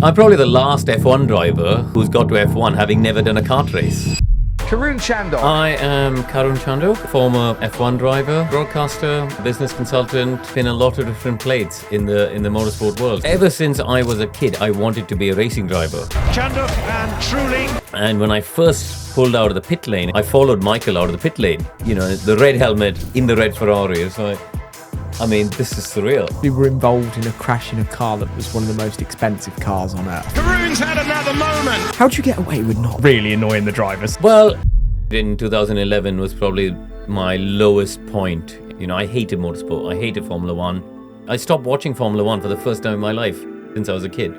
I'm probably the last F1 driver who's got to F1 having never done a kart race. Karun Chandhok. I am Karun Chandhok, former F1 driver, broadcaster, business consultant, been a lot of different plates in the motorsport world. Ever since I was a kid, I wanted to be a racing driver. Chandhok and Truling. And when I first pulled out of the pit lane, I followed Michael out of the pit lane. You know, the red helmet in the red Ferrari. It's like, I mean, this is surreal. We were involved in a crash in a car that was one of the most expensive cars on earth. Karun's had another moment. How'd you get away with not really annoying the drivers? Well, in 2011 was probably my lowest point. You know, I hated motorsport. I hated Formula One. I stopped watching Formula One for the first time in my life since I was a kid.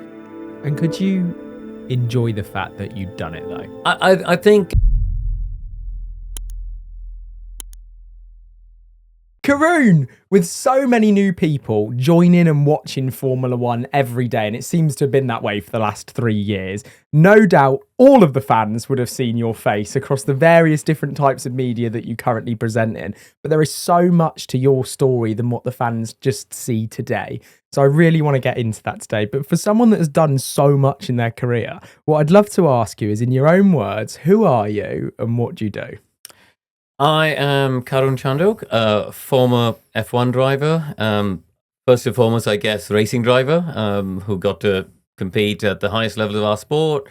And could you enjoy the fact that you'd done it, though? I think... Karun, with so many new people joining and watching Formula One every day, and it seems to have been that way for the last 3 years, no doubt all of the fans would have seen your face across the various different types of media that you currently present in. But there is so much to your story than what the fans just see today. So I really want to get into that today. But for someone that has done so much in their career, what I'd love to ask you is, in your own words, who are you and what do you do? I am Karun Chandhok, a former F1 driver. First and foremost, I guess, racing driver who got to compete at the highest level of our sport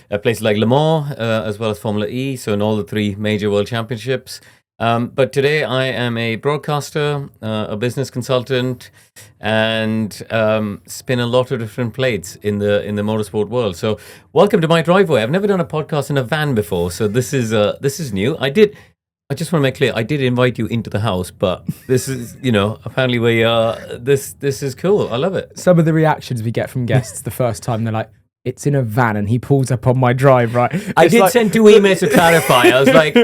at places like Le Mans, as well as Formula E, so in all the 3 major world championships. But today I am a broadcaster, a business consultant, and spin a lot of different plates in the motorsport world. So welcome to my driveway. I've never done a podcast in a van before, so this is new. I just want to make clear, I did invite you into the house, but this is, you know, apparently we are, this is cool. I love it. Some of the reactions we get from guests the first time, they're like, it's in a van and he pulls up on my drive, right? I did send 2 emails to clarify. I was like,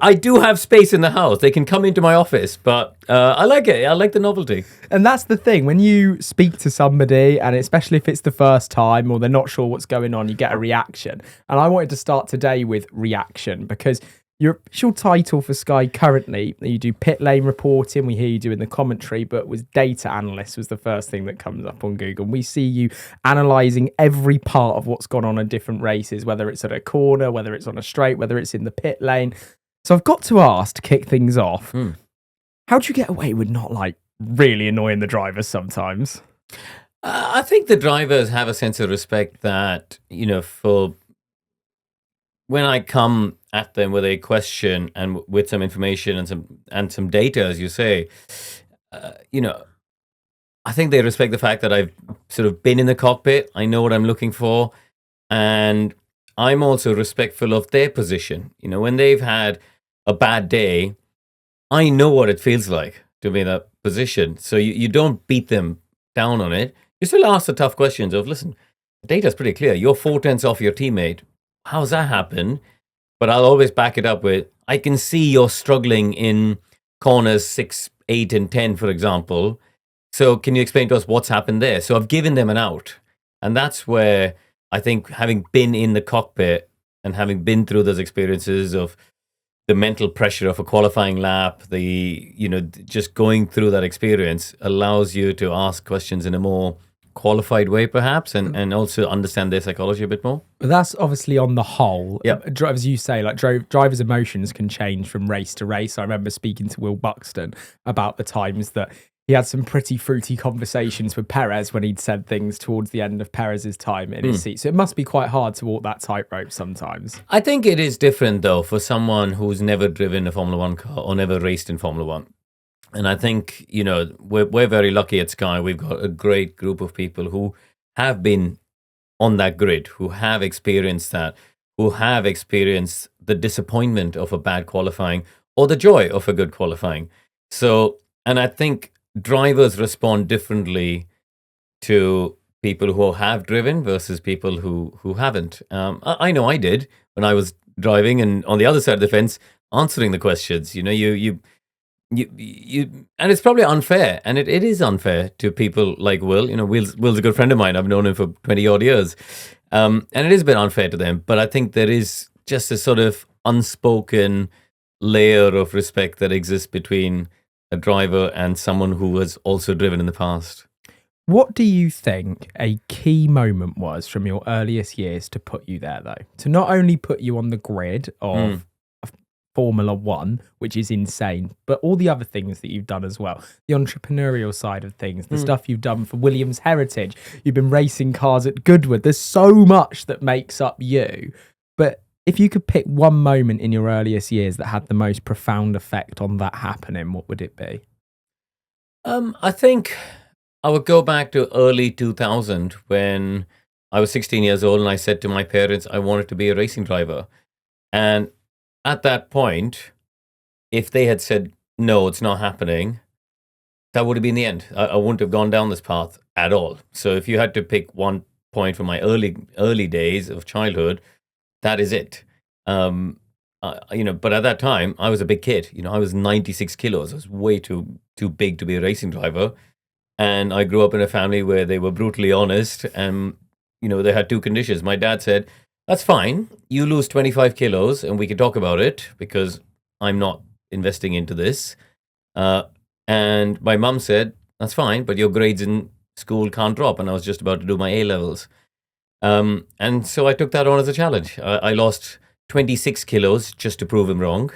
I do have space in the house. They can come into my office, but I like it. I like the novelty. And that's the thing. When you speak to somebody, and especially if it's the first time or they're not sure what's going on, you get a reaction. And I wanted to start today with reaction because your official title for Sky currently, you do pit lane reporting, we hear you doing the commentary, but was data analyst was the first thing that comes up on Google. We see you analysing every part of what's gone on in different races, whether it's at a corner, whether it's on a straight, whether it's in the pit lane. So I've got to ask, to kick things off, how'd you get away with not like really annoying the drivers sometimes? I think the drivers have a sense of respect that, you know, for when I come at them with a question and with some information and some data, as you say, you know, I think they respect the fact that I've sort of been in the cockpit. I know what I'm looking for, and I'm also respectful of their position. You know, when they've had a bad day, I know what it feels like to be in that position. So you don't beat them down on it. You still ask the tough questions of, listen, the data's pretty clear. You're 4/10 off your teammate. How's that happen? But I'll always back it up with, I can see you're struggling in corners 6, 8, and 10, for example. So can you explain to us what's happened there? So I've given them an out. And that's where I think, having been in the cockpit and having been through those experiences of the mental pressure of a qualifying lap, just going through that experience allows you to ask questions in a more qualified way, perhaps, and also understand their psychology a bit more. But that's obviously on the whole. Yep. As you say, like drivers' emotions can change from race to race. I remember speaking to Will Buxton about the times that he had some pretty fruity conversations with Perez when he'd said things towards the end of Perez's time in his seat. So it must be quite hard to walk that tightrope sometimes. I think it is different, though, for someone who's never driven a Formula One car or never raced in Formula One. And I think, you know, we're very lucky at Sky. We've got a great group of people who have been on that grid, who have experienced that, who have experienced the disappointment of a bad qualifying or the joy of a good qualifying. So, and I think drivers respond differently to people who have driven versus people who haven't. I know I did when I was driving, and on the other side of the fence, answering the questions. You know, you and it's probably unfair, and it is unfair to people like Will. You know, Will's a good friend of mine. I've known him for 20 odd years, and it is a bit unfair to them. But I think there is just a sort of unspoken layer of respect that exists between a driver and someone who has also driven in the past. What do you think a key moment was from your earliest years to put you there, though? To not only put you on the grid of Formula One, which is insane, but all the other things that you've done as well. The entrepreneurial side of things, the stuff you've done for Williams Heritage. You've been racing cars at Goodwood. There's so much that makes up you. But if you could pick one moment in your earliest years that had the most profound effect on that happening, what would it be? I think I would go back to early 2000 when I was 16 years old and I said to my parents I wanted to be a racing driver. And at that point, if they had said, no, it's not happening, that would have been the end. I wouldn't have gone down this path at all. So if you had to pick one point from my early days of childhood, that is it. But at that time, I was a big kid. I was 96 kilos. I was way too big to be a racing driver. And I grew up in a family where they were brutally honest. And, they had two conditions. My dad said, that's fine. You lose 25 kilos and we can talk about it because I'm not investing into this. And my mum said, that's fine, but your grades in school can't drop. And I was just about to do my A-levels. And so I took that on as a challenge. I lost 26 kilos just to prove him wrong.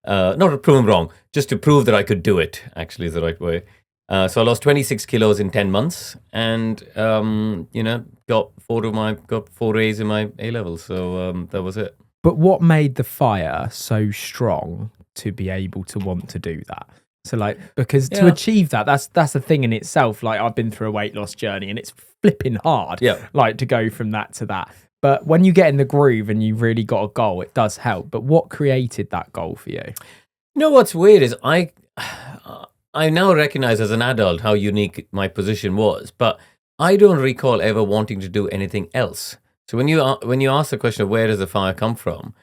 Not to prove him wrong, just to prove that I could do it, actually, is the right way. So I lost 26 kilos in 10 months and, got 4 A's in my A-levels. So that was it. But what made the fire so strong to be able to want to do that? So because to achieve that, that's a thing in itself. I've been through a weight loss journey and it's flipping hard, to go from that to that. But when you get in the groove and you've really got a goal, it does help. But what created that goal for you? What's weird is I now recognize as an adult how unique my position was, but I don't recall ever wanting to do anything else. So when you ask the question of where does the fire come from,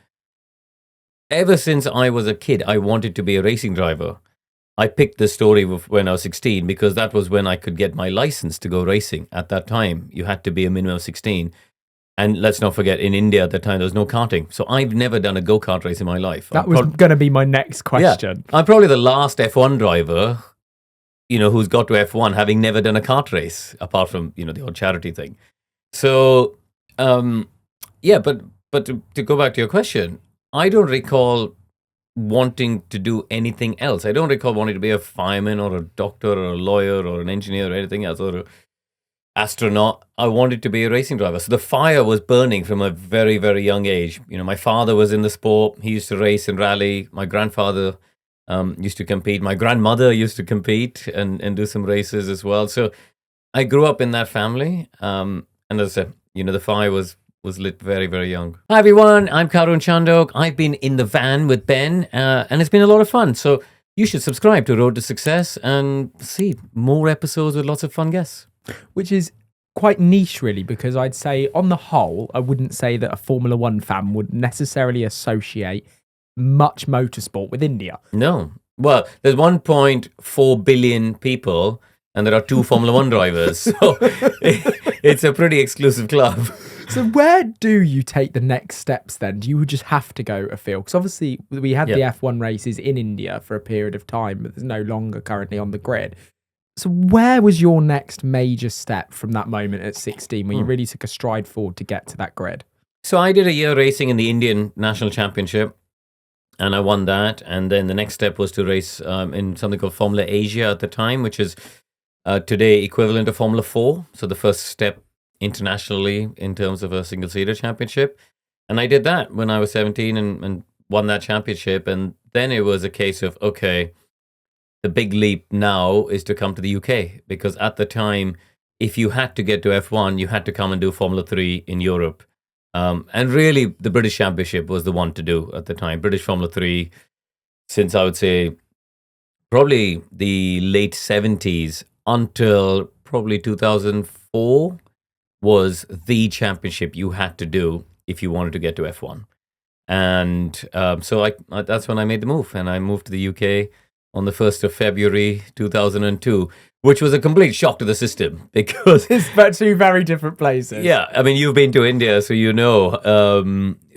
ever since I was a kid, I wanted to be a racing driver. I picked the story of when I was 16 because that was when I could get my license to go racing. At that time, you had to be a minimum of 16. And let's not forget, in India at that time, there was no karting. So I've never done a go-kart race in my life. That was going to be my next question. Yeah, I'm probably the last F1 driver, who's got to F1 having never done a kart race, apart from, the odd charity thing. So, but to go back to your question, I don't recall wanting to do anything else. I don't recall wanting to be a fireman or a doctor or a lawyer or an engineer or anything else or an astronaut. I wanted to be a racing driver. So the fire was burning from a very, very young age. My father was in the sport. He used to race and rally. My grandfather used to compete. My grandmother used to compete and do some races as well. So I grew up in that family. And as I said, the fire was lit very, very young. Hi, everyone. I'm Karun Chandhok. I've been in the van with Ben, and it's been a lot of fun. So you should subscribe to Road to Success and see more episodes with lots of fun guests. Which is quite niche, really, because I'd say on the whole, I wouldn't say that a Formula One fan would necessarily associate much motorsport with India. No. Well, there's 1.4 billion people and there are 2 Formula One drivers. So it's a pretty exclusive club. So where do you take the next steps then? Do you just have to go afield? Because obviously we had the F1 races in India for a period of time, but there's no longer currently on the grid. So where was your next major step from that moment at 16 when you really took a stride forward to get to that grid? So I did a year racing in the Indian National Championship and I won that. And then the next step was to race in something called Formula Asia at the time, which is today equivalent of Formula 4. So the first step internationally in terms of a single-seater championship. And I did that when I was 17 and won that championship. And then it was a case of, okay, the big leap now is to come to the UK. Because at the time, if you had to get to F1, you had to come and do Formula 3 in Europe. And really, the British Championship was the one to do at the time. British Formula 3, since I would say probably the late 70s until probably 2004, was the championship you had to do if you wanted to get to F1. And so that's when I made the move. And I moved to the UK on the 1st of February 2002, which was a complete shock to the system because it's about 2 very different places. Yeah, I mean, you've been to India, so you know.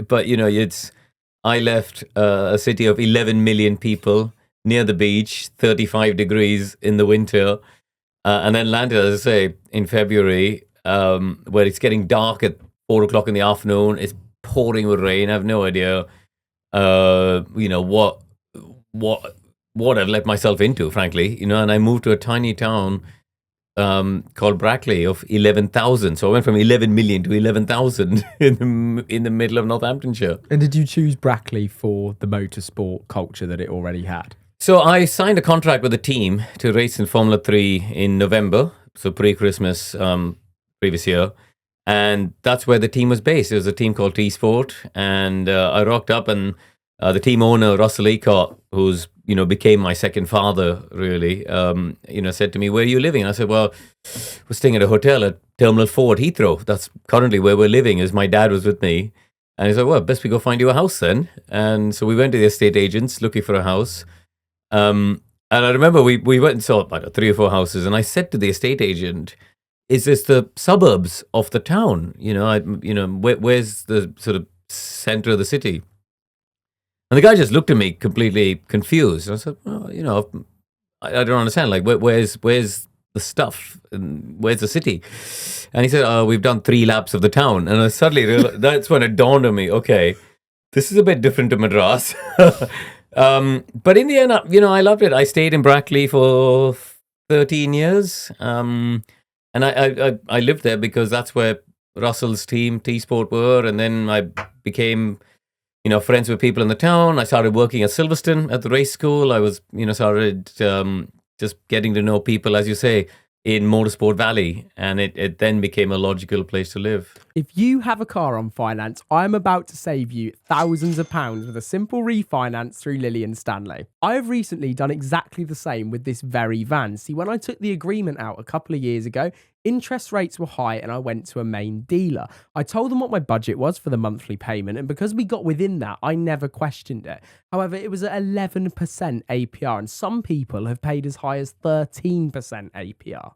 But, you know, I left a city of 11 million people near the beach, 35 degrees in the winter, and then landed, as I say, in February, where it's getting dark at 4 o'clock in the afternoon. It's pouring with rain. I have no idea, what I've let myself into, frankly. And I moved to a tiny town called Brackley of 11,000. So I went from 11 million to 11,000 in the middle of Northamptonshire. And did you choose Brackley for the motorsport culture that it already had? So I signed a contract with the team to race in Formula 3 in November, so pre-Christmas previous year. And that's where the team was based. It was a team called T-Sport. And I rocked up, and the team owner, Russell Ecott, who's became my second father, really, said to me, "Where are you living?" And I said, "Well, we're staying at a hotel at Terminal 4 at Heathrow. That's currently where we're living, as my dad was with me." And he said, "Well, best we go find you a house then." And so we went to the estate agents looking for a house. And I remember we went and saw about 3 or 4 houses, and I said to the estate agent, "Is this the suburbs of the town? Where's the sort of center of the city?" And the guy just looked at me completely confused. And I said, "Well, I don't understand. Like, where's the stuff? And where's the city?" And he said, "Oh, we've done 3 laps of the town." And I suddenly realized, that's when it dawned on me, okay, this is a bit different to Madras. But in the end, I loved it. I stayed in Brackley for 13 years. And I lived there because that's where Russell's team, T-Sport, were. And then I became friends with people in the town. I started working at Silverstone at the race school. I was, started just getting to know people, as you say, in Motorsport Valley. And it then became a logical place to live. If you have a car on finance, I'm about to save you thousands of pounds with a simple refinance through Lilly and Stanley. I have recently done exactly the same with this very van. See, when I took the agreement out a couple of years ago, interest rates were high and I went to a main dealer. I told them what my budget was for the monthly payment, and because we got within that, I never questioned it. However, it was at 11% APR, and some people have paid as high as 13% APR.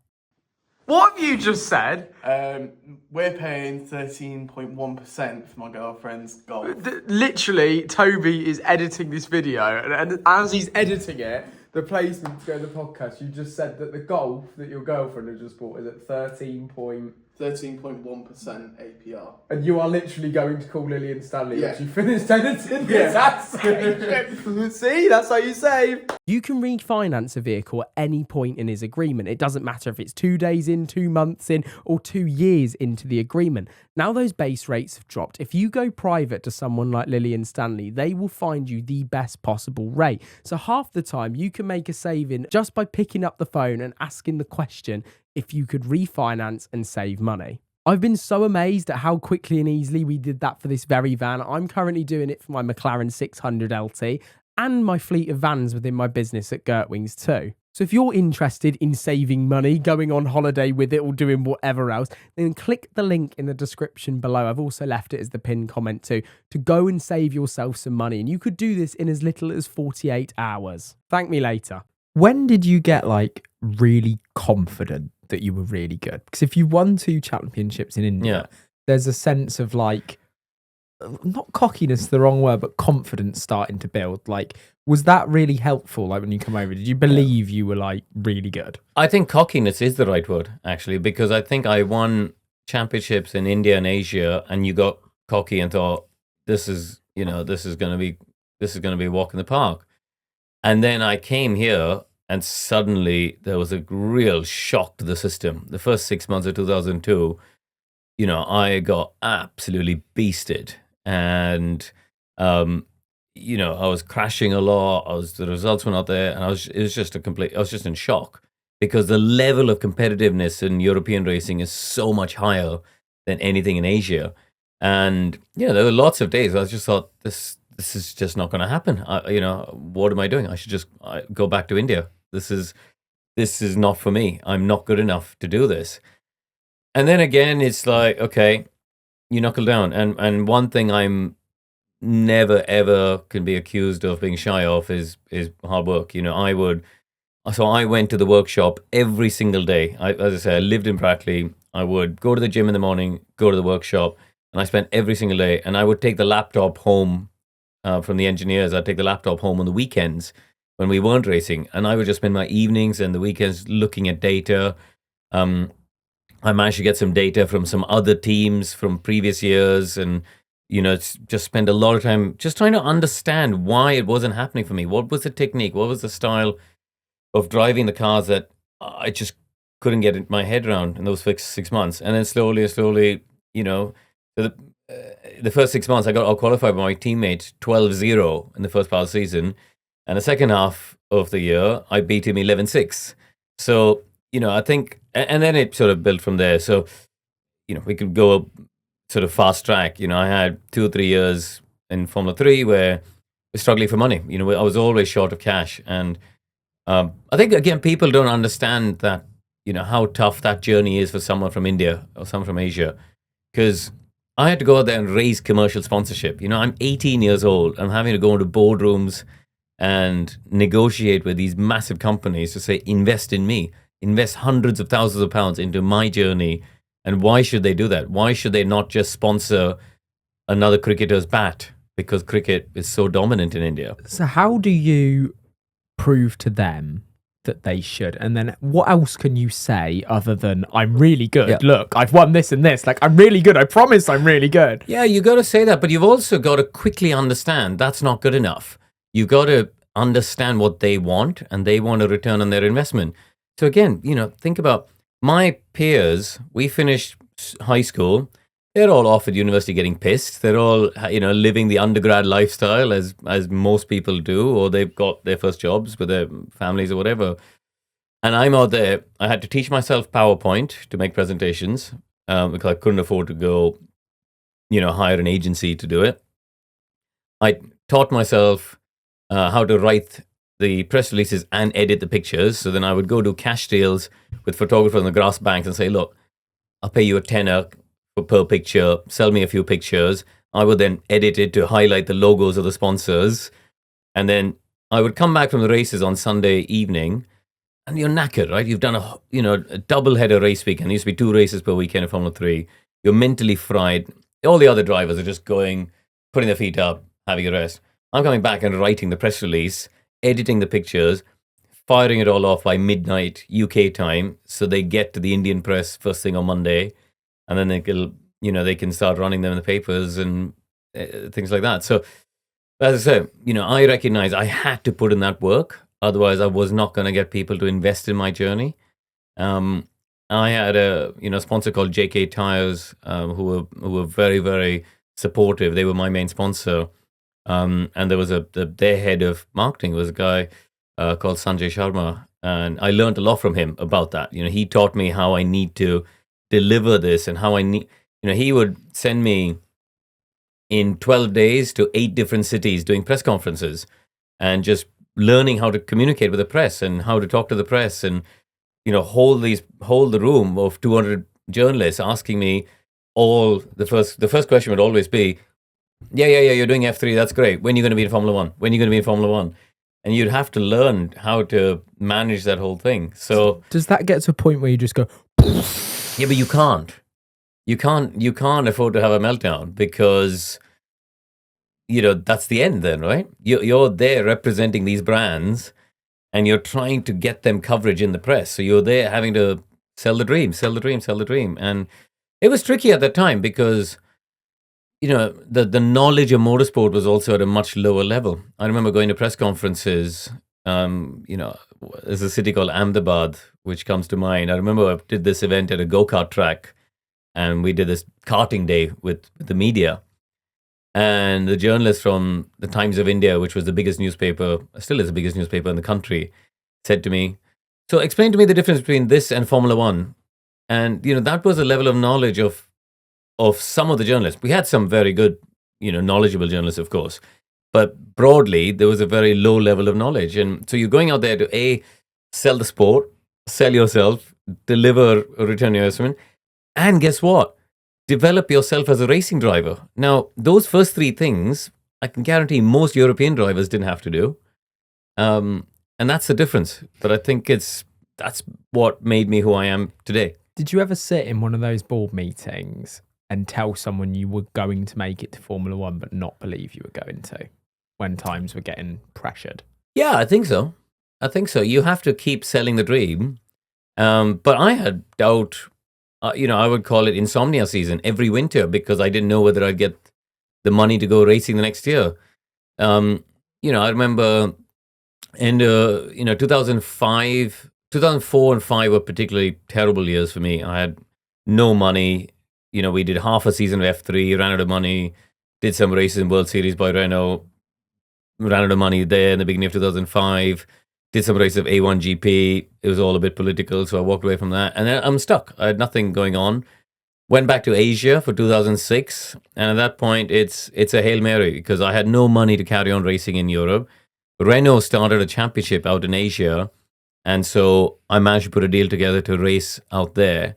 What have you just said? We're paying 13.1% for my girlfriend's golf. Literally, Toby is editing this video, and as he's editing it, the placement to go to the podcast, you just said that the golf that your girlfriend has just bought is at 13.1%, 13.1% APR. and you are literally going to call Lilly and Stanley Yeah. once you finished editing this. See, that's how you save. You can refinance a vehicle at any point in his agreement. It doesn't matter if it's 2 days in, 2 months in, or 2 years into the agreement. Now those base rates have dropped. If you go private to someone like Lilly and Stanley, they will find you the best possible rate. So half the time you can make a saving just by picking up the phone and asking the question if you could refinance and save money. I've been so amazed at how quickly and easily we did that for this very van. I'm currently doing it for my McLaren 600 LT and my fleet of vans within my business at Gertwings too. So if you're interested in saving money, going on holiday with it, or doing whatever else, then click the link in the description below. I've also left it as the pinned comment too, to go and save yourself some money. And you could do this in as little as 48 hours. Thank me later. When did you get really confident that you were really good? Because if you won 2 championships in India, there's a sense of not cockiness, the wrong word, but confidence starting to build. Was that really helpful? When you come over, did you believe you were really good? I think cockiness is the right word, actually, because I think I won championships in India and Asia, and you got cocky and thought, this is going to be a walk in the park. And then I came here, and suddenly there was a real shock to the system. The first 6 months of 2002, I got absolutely beasted, and I was crashing a lot. The results were not there, and I was just in shock, because the level of competitiveness in European racing is so much higher than anything in Asia. And there were lots of days I just thought, this is just not going to happen. What am I doing? I should just go back to India. This is not for me. I'm not good enough to do this. And then again, it's like, okay, you knuckle down. And one thing I'm never ever can be accused of being shy of is hard work. So I went to the workshop every single day. As I say, I lived in Brackley. I would go to the gym in the morning, go to the workshop, and I spent every single day. And I would take the laptop home from the engineers. I'd take the laptop home on the weekends when we weren't racing, and I would just spend my evenings and the weekends looking at data. I managed to get some data from some other teams from previous years, and just spend a lot of time just trying to understand why it wasn't happening for me. What was the technique? What was the style of driving the cars that I just couldn't get my head around in those 6 months? And then slowly, the first 6 months I got qualified by my teammate 12-0 in the first part of the season, and the second half of the year I beat him 11-6. So I think, and then it sort of built from there. So we could go sort of fast track. I had 2 or 3 years in Formula 3 where we're struggling for money. I was always short of cash, and I think again people don't understand that how tough that journey is for someone from India or someone from Asia, because I had to go out there and raise commercial sponsorship. I'm 18 years old. I'm having to go into boardrooms and negotiate with these massive companies to say, invest in me, invest hundreds of thousands of pounds into my journey. And why should they do that? Why should they not just sponsor another cricketer's bat? Because cricket is so dominant in India. So how do you prove to them that they should? And then what else can you say other than I'm really good? Yeah. Look, I've won this and this. Like, I'm really good. I promise I'm really good. Yeah, you got to say that, but you've also got to quickly understand that's not good enough. You got to understand what they want, and they want a return on their investment. So again, think about my peers. We finished high school. They're all off at university getting pissed. They're all, living the undergrad lifestyle as most people do, or they've got their first jobs with their families or whatever. And I'm out there. I had to teach myself PowerPoint to make presentations because I couldn't afford to go, hire an agency to do it. I taught myself how to write the press releases and edit the pictures. So then I would go do cash deals with photographers on the grass banks and say, look, I'll pay you a tenner per picture, sell me a few pictures. I would then edit it to highlight the logos of the sponsors. And then I would come back from the races on Sunday evening, and you're knackered, right? You've done a double header race weekend. There used to be 2 races per weekend in Formula 3. You're mentally fried. All the other drivers are just going, putting their feet up, having a rest. I'm coming back and writing the press release, editing the pictures, firing it all off by midnight UK time, so they get to the Indian press first thing on Monday, and then they can start running them in the papers and things like that. So, as I said, I recognize I had to put in that work, otherwise I was not going to get people to invest in my journey. I had a sponsor called JK Tires, who were very, very supportive. They were my main sponsor. And there was their head of marketing was a guy called Sanjay Sharma, and I learned a lot from him about that. He taught me how I need to deliver this, and how I need. He would send me in 12 days to 8 different cities doing press conferences, and just learning how to communicate with the press and how to talk to the press, and hold the room of 200 journalists asking me all the first question would always be, yeah, you're doing F3, that's great. When are you going to be in Formula 1? When are you going to be in Formula 1? And you'd have to learn how to manage that whole thing. So does that get to a point where you just go, yeah, but you can't. You can't afford to have a meltdown, because that's the end then, right? You're there representing these brands, and you're trying to get them coverage in the press. So you're there having to sell the dream. And it was tricky at that time, because the knowledge of motorsport was also at a much lower level. I remember going to press conferences. There's a city called Ahmedabad, which comes to mind. I remember I did this event at a go-kart track, and we did this karting day with the media. And the journalist from the Times of India, which was the biggest newspaper, still is the biggest newspaper in the country, said to me, so explain to me the difference between this and Formula 1. And, that was a level of knowledge of some of the journalists. We had some very good, knowledgeable journalists, of course. But broadly, there was a very low level of knowledge. And so you're going out there to sell the sport, sell yourself, deliver a return on investment, and guess what? Develop yourself as a racing driver. Now, those first 3 things, I can guarantee most European drivers didn't have to do. And that's the difference. But I think that's what made me who I am today. Did you ever sit in one of those board meetings and tell someone you were going to make it to Formula 1 but not believe you were going to, when times were getting pressured? Yeah, I think so. You have to keep selling the dream. But I had doubt, I would call it insomnia season every winter because I didn't know whether I'd get the money to go racing the next year. I remember in 2005, 2004 and 5 were particularly terrible years for me. I had no money. We did half a season of F3, ran out of money, did some races in World Series by Renault, ran out of money there in the beginning of 2005, did some races of A1GP. It was all a bit political, so I walked away from that. And then I'm stuck. I had nothing going on. Went back to Asia for 2006, and at that point, it's a Hail Mary because I had no money to carry on racing in Europe. Renault started a championship out in Asia, and so I managed to put a deal together to race out there.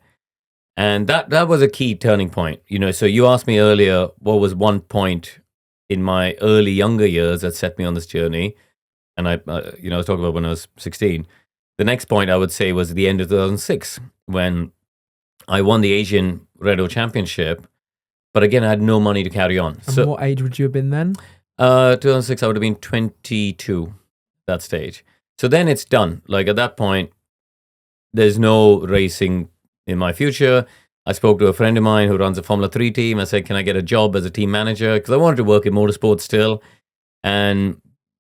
And that was a key turning point. So you asked me earlier, what was one point in my early younger years that set me on this journey? And I was talking about when I was 16. The next point I would say was the end of 2006 when I won the Asian Renault Championship. But again, I had no money to carry on. And what age would you have been then? 2006, I would have been 22 that stage. So then it's done. Like at that point, there's no racing in my future. I spoke to a friend of mine who runs a Formula 3 team. I said, can I get a job as a team manager? Because I wanted to work in motorsport still. And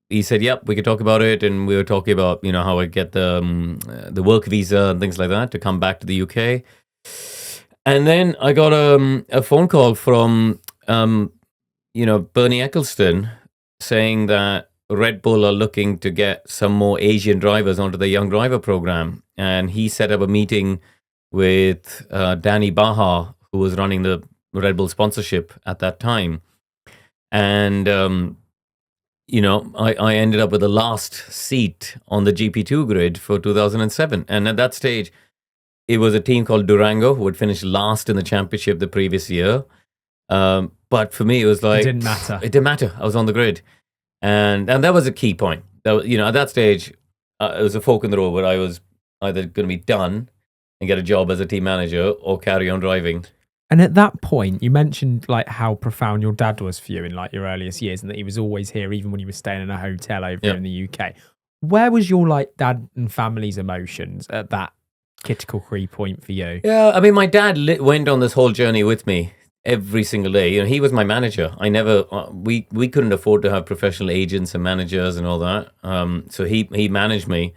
he said, yep, we could talk about it. And we were talking about, how I get the work visa and things like that to come back to the UK. And then I got a phone call from, Bernie Ecclestone saying that Red Bull are looking to get some more Asian drivers onto the young driver program. And he set up a meeting with Danny Baha, who was running the Red Bull sponsorship at that time. And, I ended up with the last seat on the GP2 grid for 2007. And at that stage, it was a team called Durango who had finished last in the championship the previous year. But for me, it was like... It didn't matter. It didn't matter. I was on the grid. And that was a key point. That, at that stage, it was a fork in the road where I was either going to be done and get a job as a team manager or carry on driving. And at that point, you mentioned like how profound your dad was for you in like your earliest years and that he was always here even when you were staying in a hotel over here in the UK. Where was your like dad and family's emotions at that critical key point for you? Yeah, I mean, my dad went on this whole journey with me every single day. He was my manager. I never, we couldn't afford to have professional agents and managers and all that. So he managed me.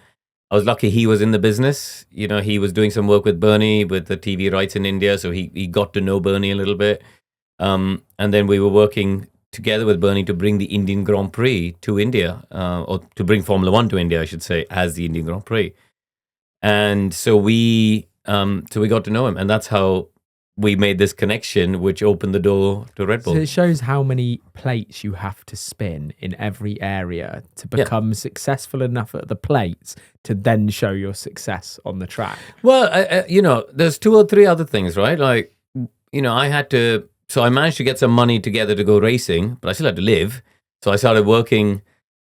I was lucky he was in the business. He was doing some work with Bernie with the TV rights in India. So he got to know Bernie a little bit. And then we were working together with Bernie to bring the Indian Grand Prix to India, or to bring Formula One to India, I should say, as the Indian Grand Prix. And so we got to know him. And that's how we made this connection, which opened the door to Red Bull. So it shows how many plates you have to spin in every area to become successful enough at the plates to then show your success on the track. Well, there's 2 or 3 other things, right? Like, I had to, so I managed to get some money together to go racing, but I still had to live. So I started working,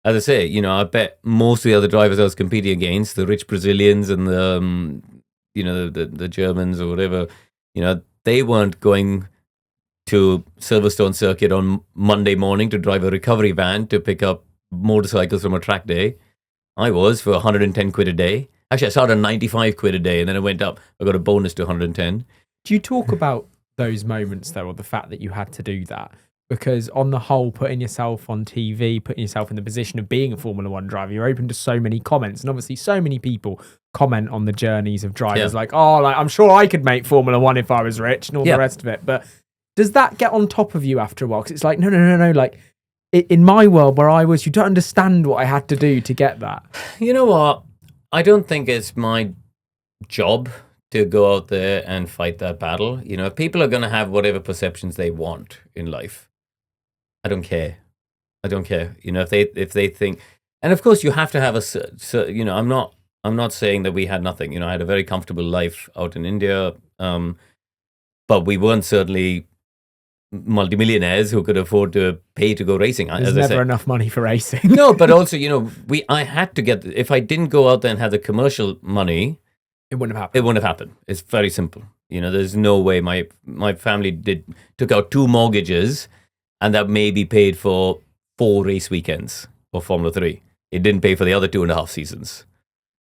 as I say, I bet most of the other drivers I was competing against, the rich Brazilians and the Germans or whatever, they weren't going to Silverstone circuit on Monday morning to drive a recovery van to pick up motorcycles from a track day. I was for 110 quid a day. Actually, I started on 95 quid a day and then it went up. I got a bonus to 110. Do you talk about those moments though, or the fact that you had to do that? Because on the whole, putting yourself on TV, putting yourself in the position of being a Formula One driver, you're open to so many comments. And obviously so many people comment on the journeys of drivers like, I'm sure I could make Formula One if I was rich and all the rest of it. But does that get on top of you after a while? Because it's like, no. Like in my world where I was, you don't understand what I had to do to get that. You know what? I don't think it's my job to go out there and fight that battle. People are going to have whatever perceptions they want in life. I don't care. If they think, and of course you have to have I'm not saying that we had nothing. I had a very comfortable life out in India, but we weren't certainly multimillionaires who could afford to pay to go racing. There's never enough money for racing. No, but also, I had to get, if I didn't go out there and have the commercial money, it wouldn't have happened. It's very simple. There's no way my family took out 2 mortgages and that maybe paid for 4 race weekends of Formula 3. It didn't pay for the other 2.5 seasons.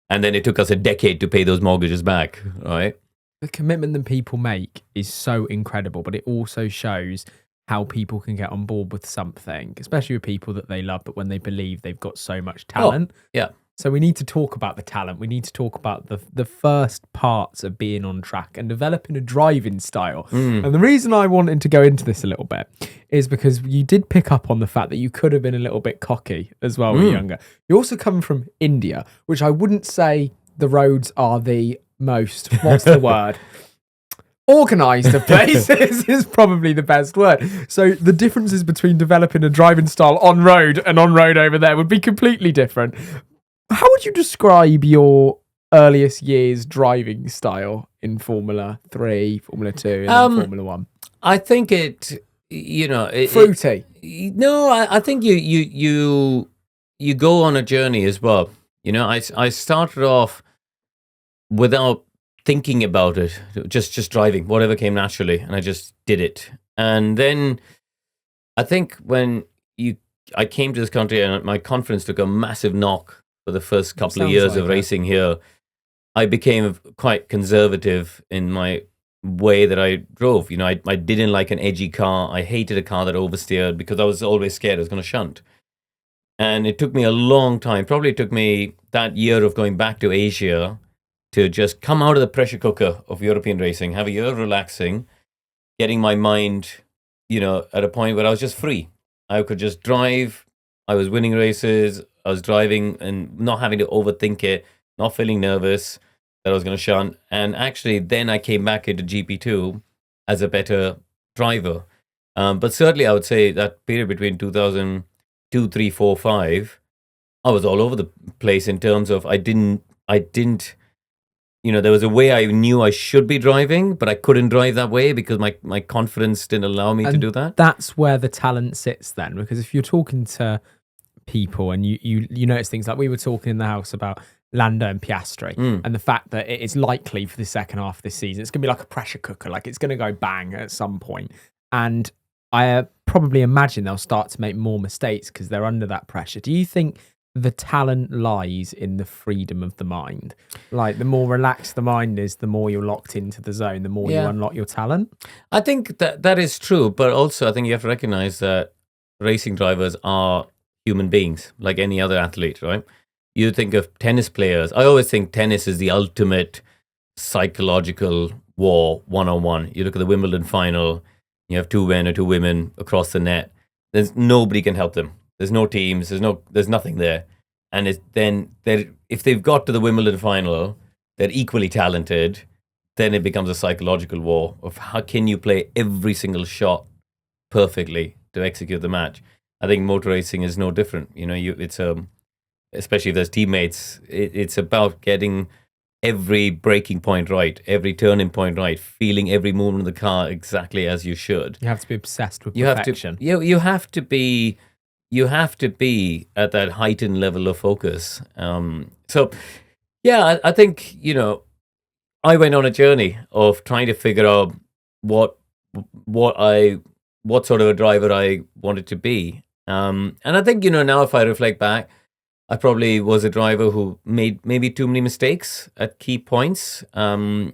And then it took us a decade to pay those mortgages back, right? The commitment that people make is so incredible, but it also shows how people can get on board with something, especially with people that they love, but when they believe they've got so much talent. Yeah. So we need to talk about the talent. We need to talk about the first parts of being on track and developing a driving style. And the reason I wanted to go into this a little bit is because you did pick up on the fact that you could have been a little bit cocky as well when you're younger. You also come from India, which I wouldn't say the roads are the most, what's the word? Organised of places is probably the best word. So the differences between developing a driving style on road and on road over there would be completely different. How would you describe your earliest years driving style in Formula 3, Formula 2, and then Formula 1? I think Fruity. I think you go on a journey as well. I started off without thinking about it, just driving, whatever came naturally, and I just did it. And then I think when I came to this country and my confidence took a massive knock for the first couple of years of racing here, I became quite conservative in my way that I drove. I didn't like an edgy car. I hated a car that oversteered because I was always scared I was going to shunt. And it took me a long time. Probably took me that year of going back to Asia to just come out of the pressure cooker of European racing, have a year of relaxing, getting my mind, at a point where I was just free. I could just drive. I was winning races. I was driving and not having to overthink it, not feeling nervous that I was going to shunt. And actually, then I came back into GP2 as a better driver. But certainly, I would say that period between 2002, 3, 4, 5, I was all over the place in terms of I didn't, there was a way I knew I should be driving, but I couldn't drive that way because my confidence didn't allow me to do that. That's where the talent sits then, because if you're talking to people and you notice things like we were talking in the house about Lando and Piastri and the fact that it is likely for the second half of this season, it's going to be like a pressure cooker, like it's going to go bang at some point. And I probably imagine they'll start to make more mistakes because they're under that pressure. Do you think the talent lies in the freedom of the mind? Like the more relaxed the mind is, the more you're locked into the zone, the more you unlock your talent? I think that is true, but also I think you have to recognize that racing drivers are human beings like any other athlete, right? You think of tennis players. I always think tennis is the ultimate psychological war, one-on-one. You look at the Wimbledon final, you have two men or two women across the net. There's nobody can help them. There's no teams. There's nothing there. And if they've got to the Wimbledon final, they're equally talented. Then it becomes a psychological war of how can you play every single shot perfectly to execute the match. I think motor racing is no different. Especially if there's teammates, it's about getting every braking point right, every turning point right, feeling every movement of the car exactly as you should. You have to be obsessed with perfection. You have to be at that heightened level of focus. I think I went on a journey of trying to figure out what sort of a driver I wanted to be. And I think now if I reflect back, I probably was a driver who made maybe too many mistakes at key points. I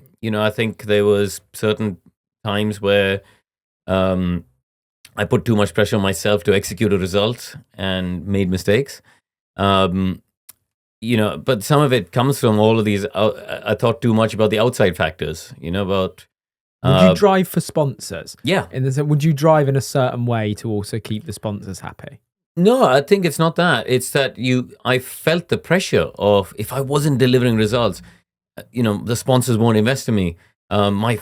think there was certain times where I put too much pressure on myself to execute a result and made mistakes. But some of it comes from all of these. I thought too much about the outside factors. About. Would you drive for sponsors? Yeah. Would you drive in a certain way to also keep the sponsors happy? No, I think it's not that. It's that I felt the pressure of if I wasn't delivering results, the sponsors won't invest in me. My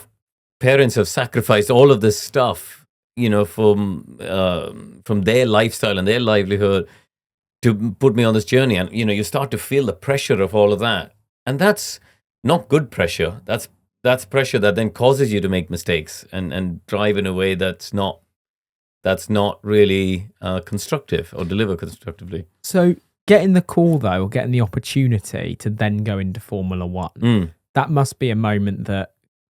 parents have sacrificed all of this stuff, from their lifestyle and their livelihood to put me on this journey. And, you start to feel the pressure of all of that. And that's not good pressure. That's pressure that then causes you to make mistakes and drive in a way that's not really constructive or deliver constructively. So getting the call, though, or getting the opportunity to then go into Formula 1, that must be a moment that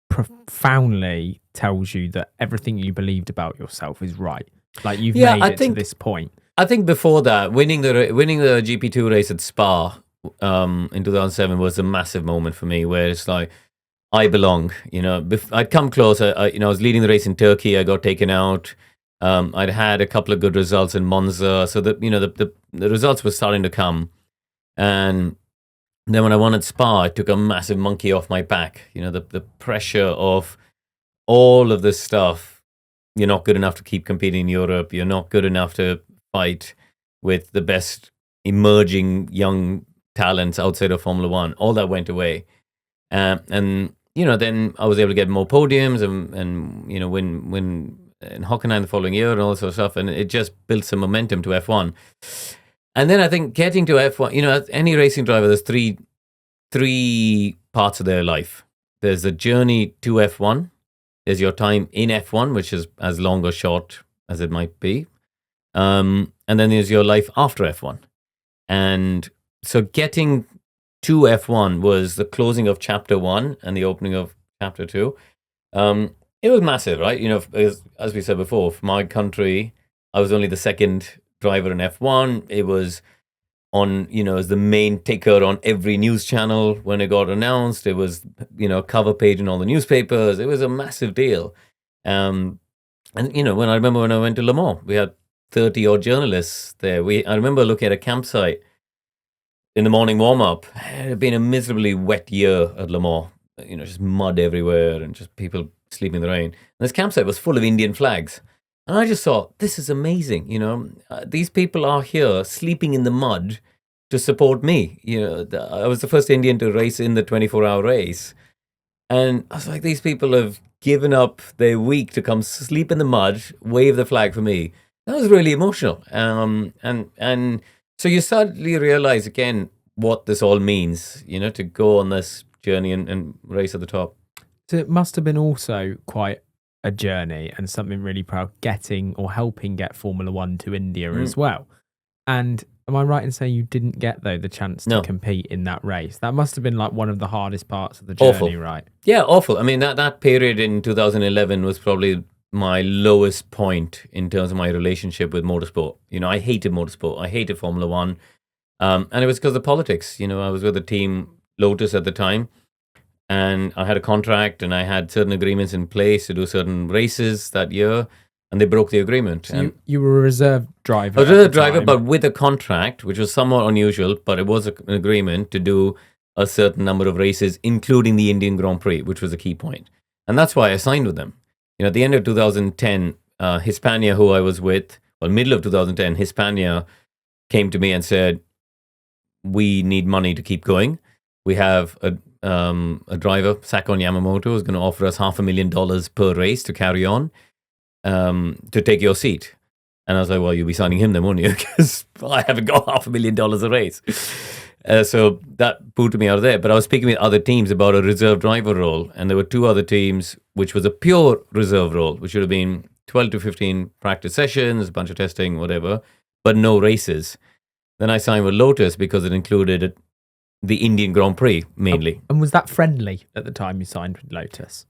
profoundly tells you that everything you believed about yourself is right. Like you've made it to this point. I think before that, winning the GP2 race at Spa in 2007 was a massive moment for me, where it's like I belong. I'd come close. I was leading the race in Turkey. I got taken out. I'd had a couple of good results in Monza, so that the results were starting to come. And then when I won at Spa, I took a massive monkey off my back. The pressure of all of this stuff. You're not good enough to keep competing in Europe. You're not good enough to fight with the best emerging young talents outside of Formula One. All that went away. And then I was able to get more podiums and win in Hockenheim the following year and all that sort of stuff. And it just built some momentum to F1. And then I think getting to F1, any racing driver, there's three parts of their life. There's the journey to F1. There's your time in F1, which is as long or short as it might be. And then there's your life after F1. And so getting to F1 was the closing of chapter 1 and the opening of chapter 2. It was massive, right? As we said before, for my country, I was only the second driver in F1. It was on, as the main ticker on every news channel when it got announced. It was, cover page in all the newspapers. It was a massive deal. And when I went to Le Mans, we had 30 odd journalists there. I remember looking at a campsite in the morning warm-up. It had been a miserably wet year at Le Mans, just mud everywhere and just people sleeping in the rain. And this campsite was full of Indian flags. And I just thought, this is amazing. These people are here sleeping in the mud to support me. I was the first Indian to race in the 24-hour race. And I was like, these people have given up their week to come sleep in the mud, wave the flag for me. That was really emotional. And so you suddenly realize again what this all means, to go on this journey and race at the top. So it must have been also quite a journey and something really proud getting or helping get Formula One to India as well. And am I right in saying you didn't get, though, the chance to compete in that race? That must have been like one of the hardest parts of the journey, awful. Right? Yeah, awful. I mean, that period in 2011 was probably my lowest point in terms of my relationship with motorsport. I hated motorsport. I hated Formula One. And it was because of politics. I was with the team Lotus at the time. And I had a contract and I had certain agreements in place to do certain races that year, and they broke the agreement. So you were a reserve driver. I was a reserve driver, but with a contract, which was somewhat unusual, but it was an agreement to do a certain number of races, including the Indian Grand Prix, which was a key point. And that's why I signed with them. At the end of 2010, Hispania, who I was with, middle of 2010, Hispania came to me and said, we need money to keep going. We have a driver, Sakon Yamamoto, is going to offer us $500,000 per race to carry on, to take your seat. And I was like, well, you'll be signing him then, won't you? Because I haven't got $500,000 a race. So that booted me out of there. But I was speaking with other teams about a reserve driver role. And there were two other teams, which was a pure reserve role, which would have been 12 to 15 practice sessions, a bunch of testing, whatever, but no races. Then I signed with Lotus because it included the Indian Grand Prix mainly. And was that friendly at the time you signed with Lotus?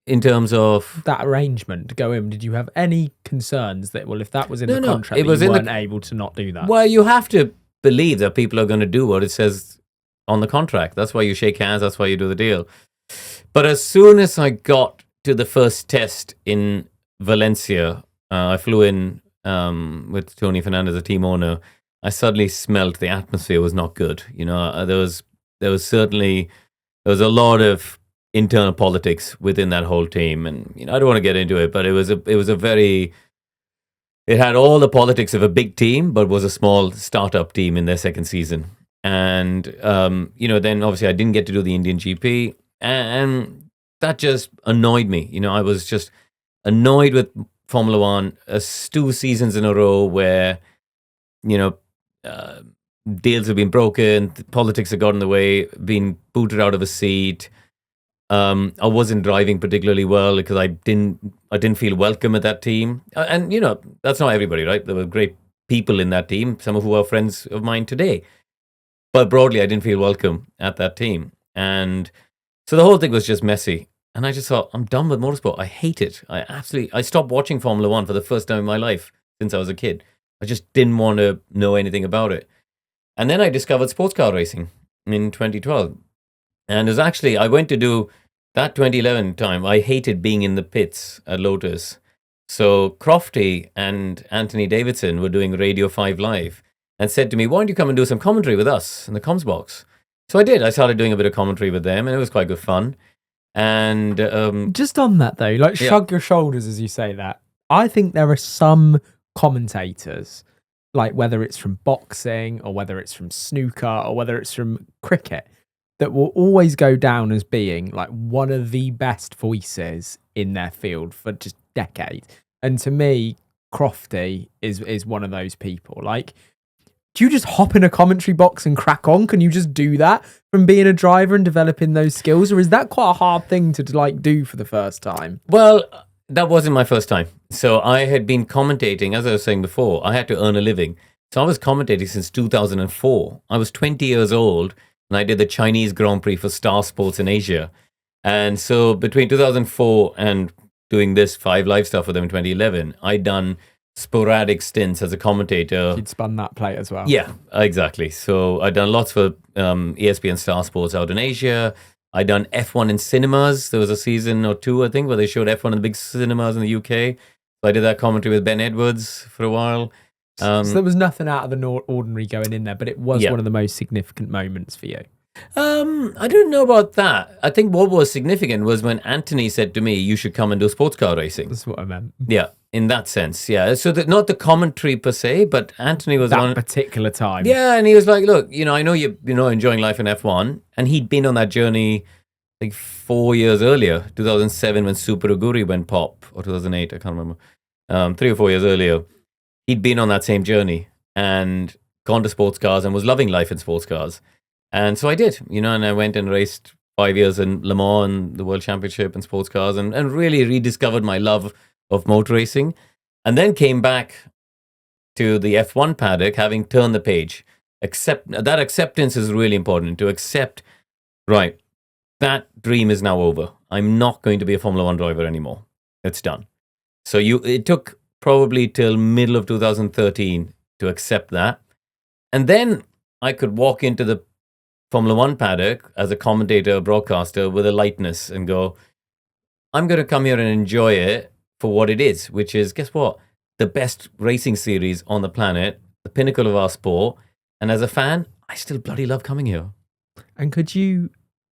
In terms of that arrangement to go in, did you have any concerns that, if that was in the contract, it was you weren't able to not do that? Well, you have to believe that people are going to do what it says on the contract. That's why you shake hands. That's why you do the deal. But as soon as I got to the first test in Valencia, I flew in with Tony Fernandez, the team owner. I suddenly smelt the atmosphere was not good. There was a lot of internal politics within that whole team, and I don't want to get into it, but it had all the politics of a big team, but was a small startup team in their second season. And then obviously I didn't get to do the Indian GP, and that just annoyed me. I was just annoyed with Formula One. 2 seasons in a row where deals have been broken, politics have got in the way, being booted out of a seat. I wasn't driving particularly well because I didn't feel welcome at that team. And that's not everybody, right? There were great people in that team, some of who are friends of mine today. But broadly, I didn't feel welcome at that team. And so the whole thing was just messy. And I just thought, I'm done with motorsport. I hate it. I stopped watching Formula One for the first time in my life since I was a kid. I just didn't want to know anything about it. And then I discovered sports car racing in 2012. And it was actually, I went to do that 2011 time. I hated being in the pits at Lotus. So Crofty and Anthony Davidson were doing Radio 5 Live and said to me, why don't you come and do some commentary with us in the comms box? So I did. I started doing a bit of commentary with them, and it was quite good fun. And just on that though, like shrug your shoulders as you say that. I think there are some commentators, like whether it's from boxing or whether it's from snooker or whether it's from cricket, that will always go down as being like one of the best voices in their field for just decades. And to me, Crofty is one of those people. Like, do you just hop in a commentary box and crack on? Can you just do that from being a driver and developing those skills? Or is that quite a hard thing to like do for the first time? Well, that wasn't my first time. So I had been commentating, as I was saying before, I had to earn a living. So I was commentating since 2004. I was 20 years old and I did the Chinese Grand Prix for Star Sports in Asia. And so between 2004 and doing this 5 Live stuff for them in 2011, I'd done sporadic stints as a commentator. You'd spun that plate as well. Yeah, exactly. So I'd done lots for ESPN Star Sports out in Asia. I'd done F1 in cinemas. There was a season or 2, I think, where they showed F1 in the big cinemas in the UK. So I did that commentary with Ben Edwards for a while. So there was nothing out of the ordinary going in there, but it was one of the most significant moments for you. I don't know about that. I think what was significant was when Anthony said to me, you should come and do sports car racing. That's what I meant. Yeah, in that sense, yeah. So not the commentary per se, but Anthony was that particular time. Yeah, and he was like, look, I know you're enjoying life in F1. And he'd been on that journey like 4 years earlier, 2007 when Super Aguri went pop, or 2008, I can't remember. 3 or 4 years earlier. He'd been on that same journey and gone to sports cars and was loving life in sports cars. And so I did, and I went and raced 5 years in Le Mans and the World Championship in sports cars and really rediscovered my love of motor racing. And then came back to the F1 paddock, having turned the page. That acceptance is really important, to accept, right, that dream is now over. I'm not going to be a Formula 1 driver anymore. It's done. So it took probably till middle of 2013 to accept that. And then I could walk into the Formula 1 paddock as a commentator, broadcaster with a lightness and go, I'm going to come here and enjoy it for what it is, which is, guess what? The best racing series on the planet, the pinnacle of our sport. And as a fan, I still bloody love coming here. And could you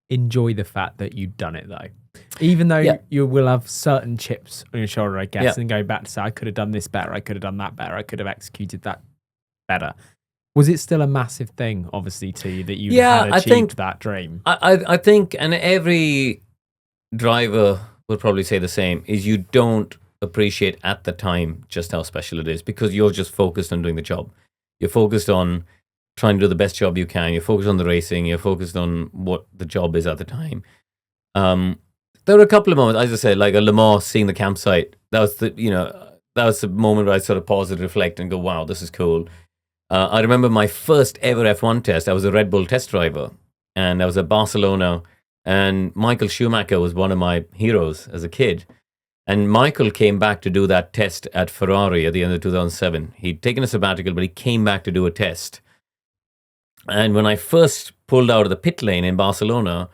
enjoy the fact that you'd done it though? Even though you will have certain chips on your shoulder, I guess, and go back to say, I could have done this better, I could have done that better, I could have executed that better. Was it still a massive thing, obviously, to you that you had achieved that dream? I think, and every driver will probably say the same, is you don't appreciate at the time just how special it is because you're just focused on doing the job. You're focused on trying to do the best job you can. You're focused on the racing. You're focused on what the job is at the time. There were a couple of moments, as I said, like a Le Mans, seeing the campsite. That was the moment where I sort of pause and reflect and go, wow, this is cool. I remember my first ever F1 test. I was a Red Bull test driver, and I was at Barcelona, and Michael Schumacher was one of my heroes as a kid. And Michael came back to do that test at Ferrari at the end of 2007. He'd taken a sabbatical, but he came back to do a test. And when I first pulled out of the pit lane in Barcelona,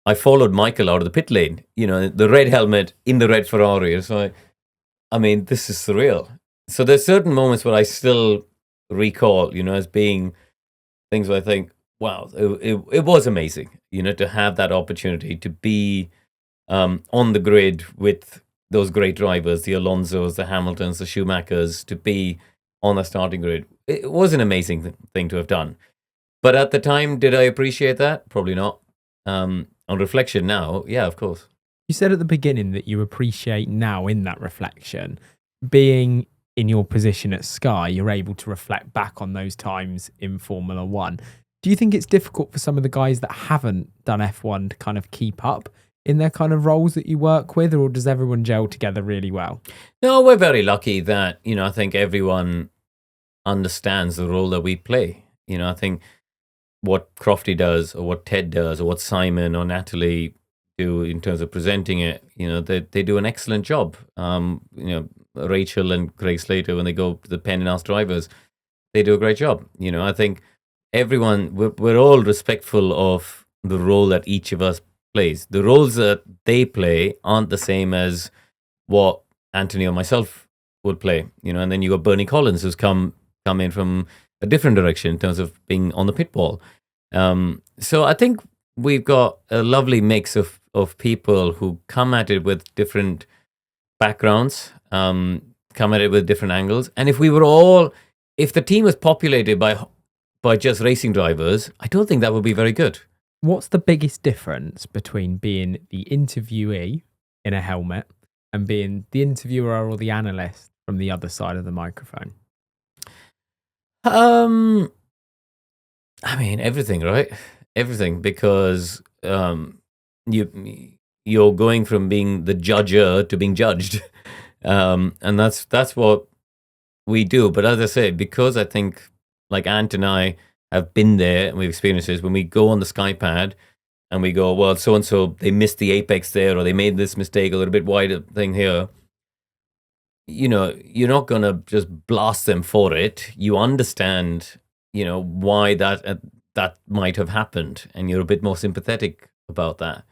I followed Michael out of the pit lane, the red helmet in the red Ferrari. So this is surreal. So there's certain moments where I still recall, as being things where I think, wow, it was amazing, to have that opportunity to be on the grid with those great drivers, the Alonsos, the Hamiltons, the Schumachers, to be on the starting grid. It was an amazing thing to have done. But at the time, did I appreciate that? Probably not. On reflection now, yeah, of course. You said at the beginning that you appreciate now in that reflection, being in your position at Sky, you're able to reflect back on those times in Formula 1. Do you think it's difficult for some of the guys that haven't done F1 to kind of keep up in their kind of roles that you work with, or does everyone gel together really well? No, we're very lucky that, I think everyone understands the role that we play. I think what Crofty does, or what Ted does, or what Simon or Natalie do in terms of presenting it, they do an excellent job. Rachel and Craig Slater, when they go to the pen and ask drivers, they do a great job. I think we're all respectful of the role that each of us plays. The roles that they play aren't the same as what Anthony or myself would play, and then you got Bernie Collins, who's come in from a different direction in terms of being on the pit wall. So I think we've got a lovely mix of people who come at it with different backgrounds, come at it with different angles. And if the team was populated by just racing drivers, I don't think that would be very good. What's the biggest difference between being the interviewee in a helmet and being the interviewer or the analyst from the other side of the microphone? I mean, everything, right? Everything, because you're going from being the judger to being judged, and that's what we do. But as I say, because I think like Ant and I have been there and we've experienced this, when we go on the SkyPad and we go, well, so and so they missed the apex there, or they made this mistake, or they're a bit wider thing here. You're not gonna just blast them for it. You understand, why that might have happened, and you're a bit more sympathetic about that.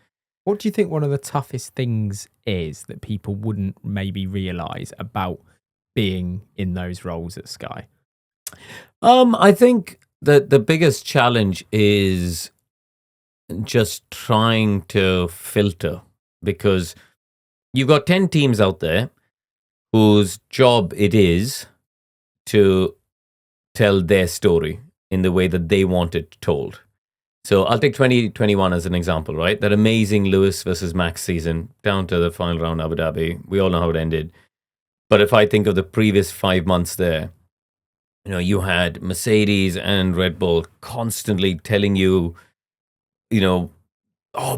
What do you think one of the toughest things is that people wouldn't maybe realise about being in those roles at Sky? I think that the biggest challenge is just trying to filter, because you've got 10 teams out there whose job it is to tell their story in the way that they want it told. So I'll take 2021 as an example, right? That amazing Lewis versus Max season down to the final round, Abu Dhabi. We all know how it ended. But if I think of the previous 5 months there, you had Mercedes and Red Bull constantly telling you, oh,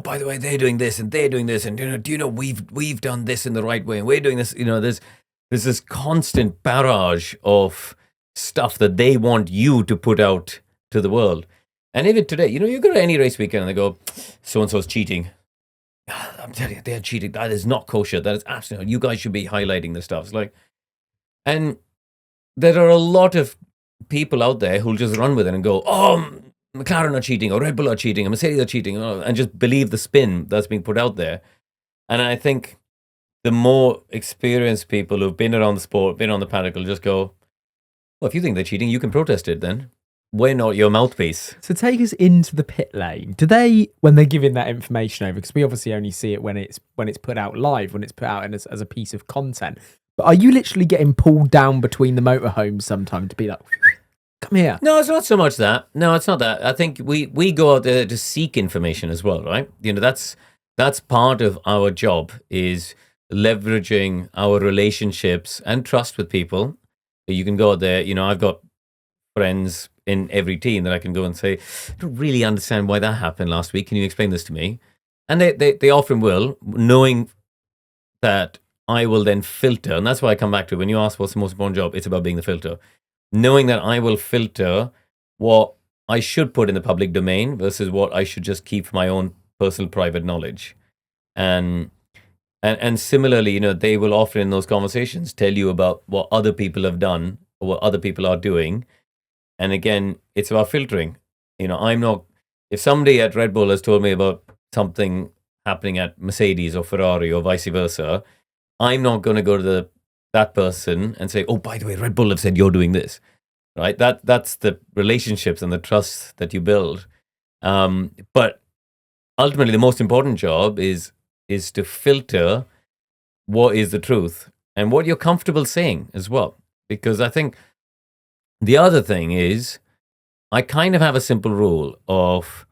by the way, they're doing this and they're doing this, and do you know we've done this in the right way and we're doing this. There's this constant barrage of stuff that they want you to put out to the world. And even today, you go to any race weekend and they go, so and so's cheating. I'm telling you, they're cheating. That is not kosher. That is absolutely. You guys should be highlighting this stuff. It's like, and there are a lot of people out there who'll just run with it and go, oh, McLaren are cheating, or Red Bull are cheating, or Mercedes are cheating, and just believe the spin that's being put out there. And I think the more experienced people who've been around the sport, been on the paddock, will just go, well, if you think they're cheating, you can protest it then. We're not your mouthpiece. So take us into the pit lane. Do they, when they're giving that information over, because we obviously only see it when it's put out live, when it's put out as a piece of content, but are you literally getting pulled down between the motorhomes sometimes to be like, come here? No, it's not so much that. No, it's not that. I think we go out there to seek information as well, right? That's part of our job, is leveraging our relationships and trust with people. You can go out there, I've got friends in every team that I can go and say, I don't really understand why that happened last week. Can you explain this to me? And they often will, knowing that I will then filter. And that's why I come back to, when you ask what's the most important job, it's about being the filter. Knowing that I will filter what I should put in the public domain versus what I should just keep for my own personal private knowledge. And similarly, they will often in those conversations tell you about what other people have done or what other people are doing. And again, it's about filtering. If somebody at Red Bull has told me about something happening at Mercedes or Ferrari or vice versa, I'm not going to go to that person and say, oh, by the way, Red Bull have said you're doing this, right? That's the relationships and the trust that you build. But ultimately, the most important job is to filter what is the truth and what you're comfortable saying as well. Because I think the other thing is, I kind of have a simple rule of,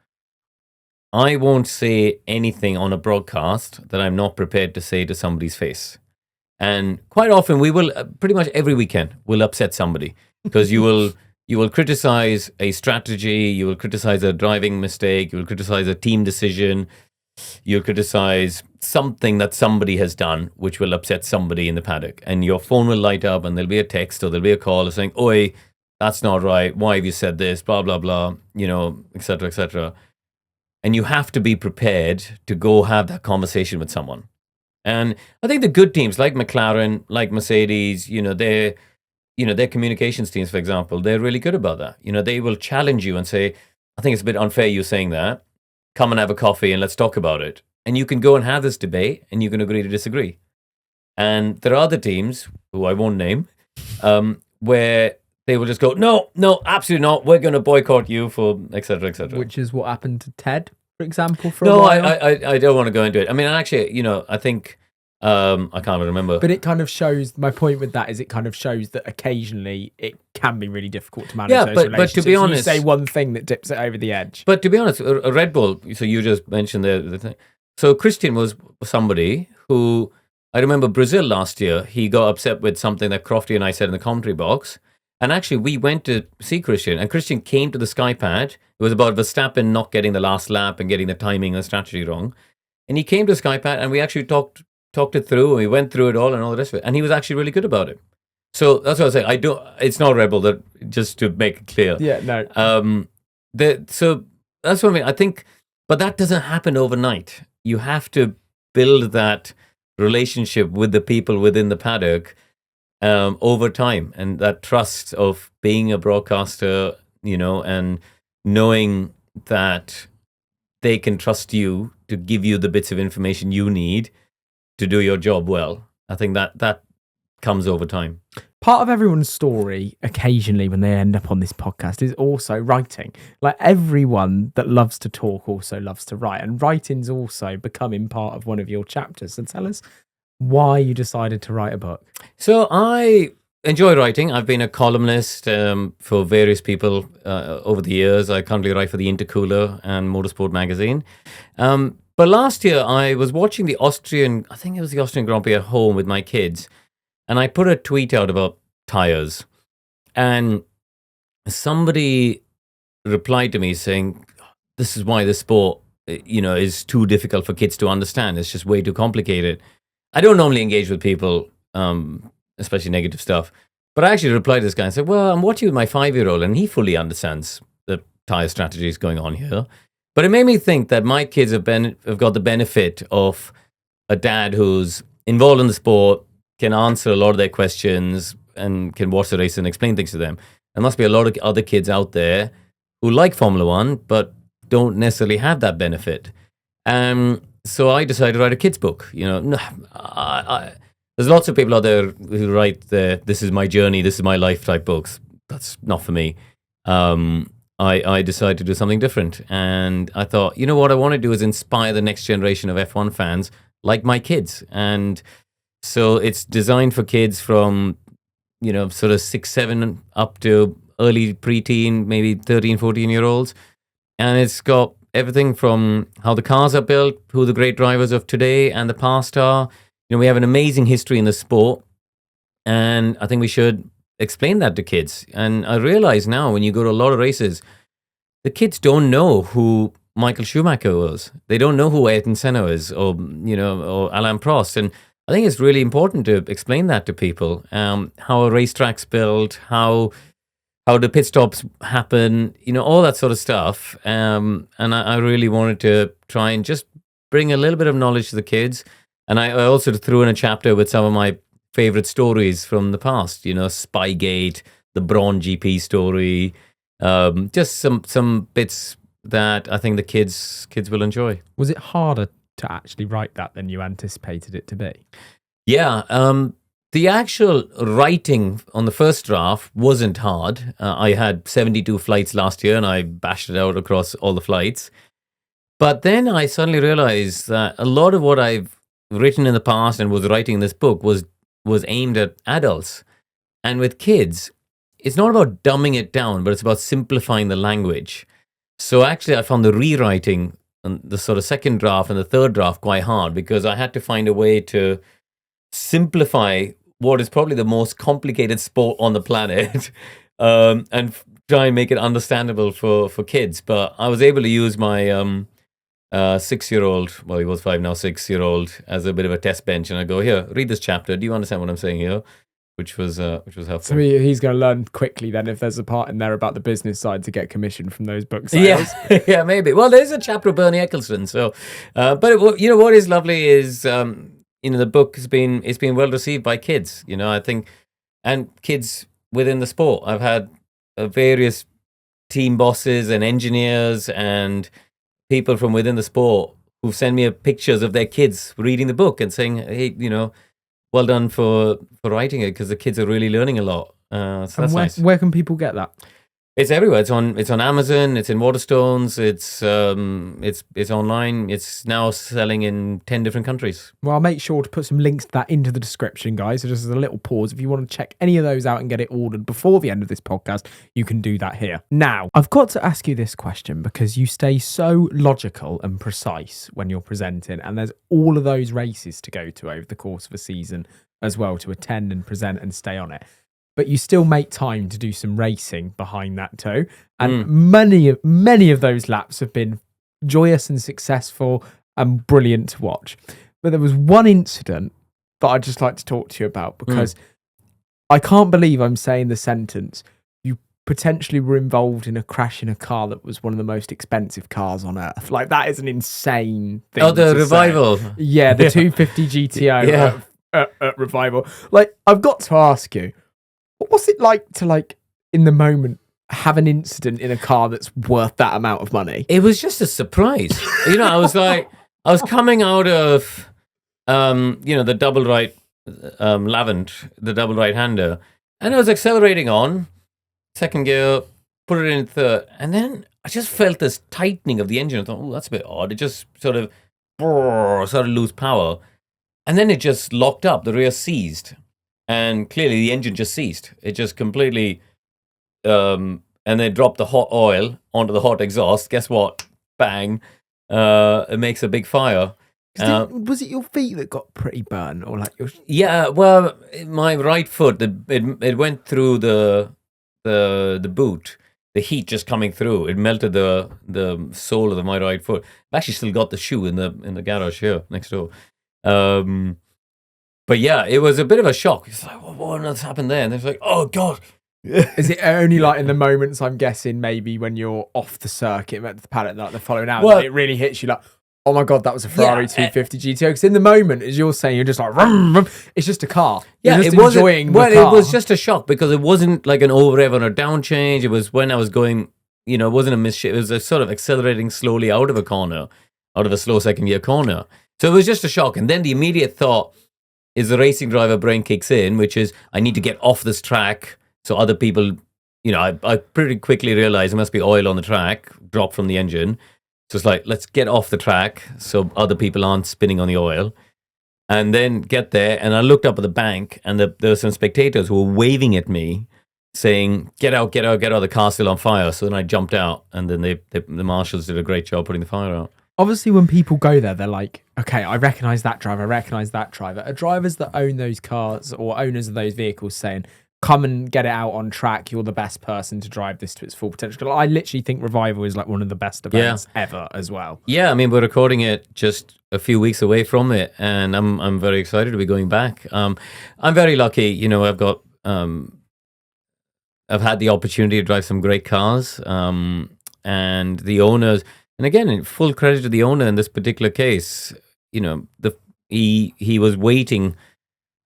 I won't say anything on a broadcast that I'm not prepared to say to somebody's face. And quite often we will, pretty much every weekend, we'll upset somebody, because you will criticize a strategy, you will criticize a driving mistake, you will criticize a team decision, you'll criticize something that somebody has done, which will upset somebody in the paddock. And your phone will light up and there'll be a text or there'll be a call saying, oi, that's not right. Why have you said this? Blah, blah, blah, et cetera, et cetera. And you have to be prepared to go have that conversation with someone. And I think the good teams like McLaren, like Mercedes, their communications teams, for example, they're really good about that. They will challenge you and say, I think it's a bit unfair you saying that. Come and have a coffee and let's talk about it. And you can go and have this debate and you can agree to disagree. And there are other teams, who I won't name, where they will just go, no, absolutely not. We're going to boycott you for et cetera, et cetera. Which is what happened to Ted, for example, for a No, while. I don't want to go into it. I mean, actually, I think, I can't remember. But it kind of shows, my point with that is it kind of shows that occasionally it can be really difficult to manage Yeah, those but to relationships. be honest- You say one thing that dips it over the edge. But to be honest, a Red Bull, so you just mentioned the thing. So Christian was somebody who, I remember Brazil last year, he got upset with something that Crofty and I said in the commentary box. And actually, we went to see Christian, and Christian came to the Skypad. It was about Verstappen not getting the last lap and getting the timing and strategy wrong. And he came to the Skypad, and we actually talked it through, and we went through it all and all the rest of it. And he was actually really good about it. So that's what I say. It's not Red Bull, that, just to make it clear. Yeah, no. So that's what I mean. I think, but that doesn't happen overnight. You have to build that relationship with the people within the paddock over time, and that trust of being a broadcaster, and knowing that they can trust you to give you the bits of information you need to do your job well. I think that comes over time. Part of everyone's story, occasionally when they end up on this podcast, is also writing. Like everyone that loves to talk also loves to write, and writing's also becoming part of one of your chapters. So tell us why you decided to write a book. So I enjoy writing. I've been a columnist for various people over the years. I currently write for the Intercooler and Motorsport magazine. But last year I was watching the Austrian Grand Prix at home with my kids. And I put a tweet out about tires, and somebody replied to me saying, this is why this sport, is too difficult for kids to understand. It's just way too complicated. I don't normally engage with people, especially negative stuff, but I actually replied to this guy and said, well, I'm watching with my 5-year-old and he fully understands the tire strategies going on here. But it made me think that my kids have got the benefit of a dad who's involved in the sport, can answer a lot of their questions, and can watch the race and explain things to them. There must be a lot of other kids out there who like Formula One, but don't necessarily have that benefit. So I decided to write a kid's book. There's lots of people out there who write this is my journey, this is my life type books. That's not for me. I decided to do something different. And I thought, what I want to do is inspire the next generation of F1 fans like my kids. And so it's designed for kids from, sort of 6, 7 up to early preteen, maybe 13, 14-year-olds. And it's got everything from how the cars are built, who the great drivers of today and the past are. We have an amazing history in the sport. And I think we should explain that to kids. And I realize now when you go to a lot of races, the kids don't know who Michael Schumacher was. They don't know who Ayrton Senna is, or Alain Prost. And I think it's really important to explain that to people, how a racetrack's built, how the pit stops happen, all that sort of stuff. And I really wanted to try and just bring a little bit of knowledge to the kids. And I also threw in a chapter with some of my favorite stories from the past, Spygate, the Braun GP story, just some bits that I think the kids will enjoy. Was it harder to actually write that than you anticipated it to be? Yeah, the actual writing on the first draft wasn't hard. I had 72 flights last year and I bashed it out across all the flights. But then I suddenly realized that a lot of what I've written in the past and was writing in this book was aimed at adults. And with kids, it's not about dumbing it down, but it's about simplifying the language. So actually I found the rewriting and the sort of second draft and the third draft quite hard, because I had to find a way to simplify what is probably the most complicated sport on the planet, and try and make it understandable for kids. But I was able to use my 6-year-old, well, he was 5 now, 6-year-old, as a bit of a test bench, and I go, here, read this chapter. Do you understand what I'm saying here? Which was helpful. So he's going to learn quickly then, if there's a part in there about the business side, to get commission from those book sales. Yeah, maybe. Well, there's a chapter of Bernie Ecclestone. So, but what is lovely is the book it's been well received by kids. I think, and kids within the sport. I've had various team bosses and engineers and people from within the sport who've sent me pictures of their kids reading the book and saying, "Hey, well done for writing it, because the kids are really learning a lot." So that's And nice. where can people get that? It's everywhere. It's on Amazon. It's in Waterstones. It's online. It's now selling in 10 different countries. Well, I'll make sure to put some links to that into the description, guys. So just as a little pause, if you want to check any of those out and get it ordered before the end of this podcast, you can do that here. Now, I've got to ask you this question because you stay so logical and precise when you're presenting, and there's all of those races to go to over the course of a season as well, to attend and present and stay on it. But you still make time to do some racing behind that too. And many of those laps have been joyous and successful and brilliant to watch. But there was one incident that I'd just like to talk to you about, because I can't believe I'm saying the sentence, you potentially were involved in a crash in a car that was one of the most expensive cars on earth. Like, that is an insane thing. Oh, the to Revival. say. Yeah, the 250 GTO at Revival. Like, I've got to ask you, what's it like to, in the moment, have an incident in a car that's worth that amount of money? It was just a surprise. I was coming out of, the double right, the double right hander, and I was accelerating on second gear, put it in third, and then I just felt this tightening of the engine. I thought, oh, that's a bit odd. It just sort of lose power, and then it just locked up. The rear seized. And clearly the engine just ceased. It just completely, and then dropped the hot oil onto the hot exhaust. Guess what? Bang. It makes a big fire. Was it your feet that got pretty burnt? Or your... Yeah, well, my right foot, it went through the boot. The heat just coming through. It melted the sole of my right foot. I've actually still got the shoe in the garage here next door. But yeah, it was a bit of a shock. It's like, what on earth's happened there? And it's like, oh God. Is it only in the moments, I'm guessing, maybe when you're off the circuit at the paddock, the following hour, that it really hits you oh my God, that was a Ferrari 250 GTO. Because in the moment, as you're saying, you're just like, rum, rum. It's just a car. Yeah, you're just enjoying the car. It was just a shock because it wasn't like an over rev on a down change. It was when I was going, it wasn't a misshift. It was a sort of accelerating slowly out of a slow second gear corner. So it was just a shock. And then the immediate thought is the racing driver brain kicks in, which is, I need to get off this track so other people, I pretty quickly realized there must be oil on the track, drop from the engine. So it's like, let's get off the track so other people aren't spinning on the oil. And then get there, and I looked up at the bank, and there were some spectators who were waving at me, saying, get out, get out, get out, the car's still on fire. So then I jumped out, and then the marshals did a great job putting the fire out. Obviously, when people go there, they're like, okay, I recognise that driver, I recognise that driver. Are drivers that own those cars or owners of those vehicles saying, come and get it out on track, you're the best person to drive this to its full potential? I literally think Revival is one of the best events ever as well. Yeah, I mean, we're recording it just a few weeks away from it, and I'm very excited to be going back. I'm very lucky, I've got, I've had the opportunity to drive some great cars, and the owners. And again, full credit to the owner in this particular case. He was waiting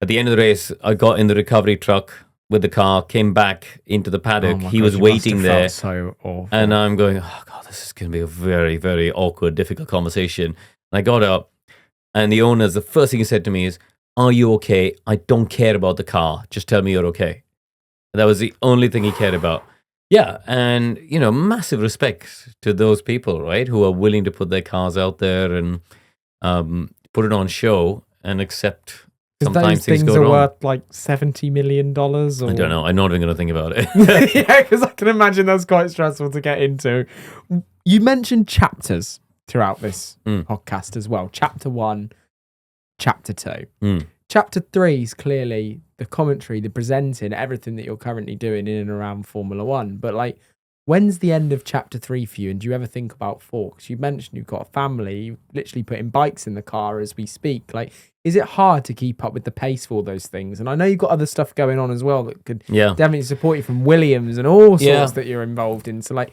at the end of the race. I got in the recovery truck with the car, came back into the paddock. He was waiting there. So awful. And I'm going, oh God, this is going to be a very, very awkward, difficult conversation. And I got up, and the owner's, the first thing he said to me is, are you okay? I don't care about the car. Just tell me you're okay. And that was the only thing he cared about. Yeah, and, massive respect to those people, right, who are willing to put their cars out there and put it on show and accept sometimes those things go are wrong. worth $70 million. Or... I don't know. I'm not even going to think about it. Yeah, because I can imagine that's quite stressful to get into. You mentioned chapters throughout this podcast as well. Chapter 1, Chapter 2. Chapter 3 is clearly the commentary, the presenting, everything that you're currently doing in and around Formula 1. But when's the end of Chapter 3 for you? And do you ever think about 4? Because you mentioned you've got a family, you're literally putting bikes in the car as we speak. Is it hard to keep up with the pace for all those things? And I know you've got other stuff going on as well that could definitely support you, from Williams and all sorts that you're involved in. So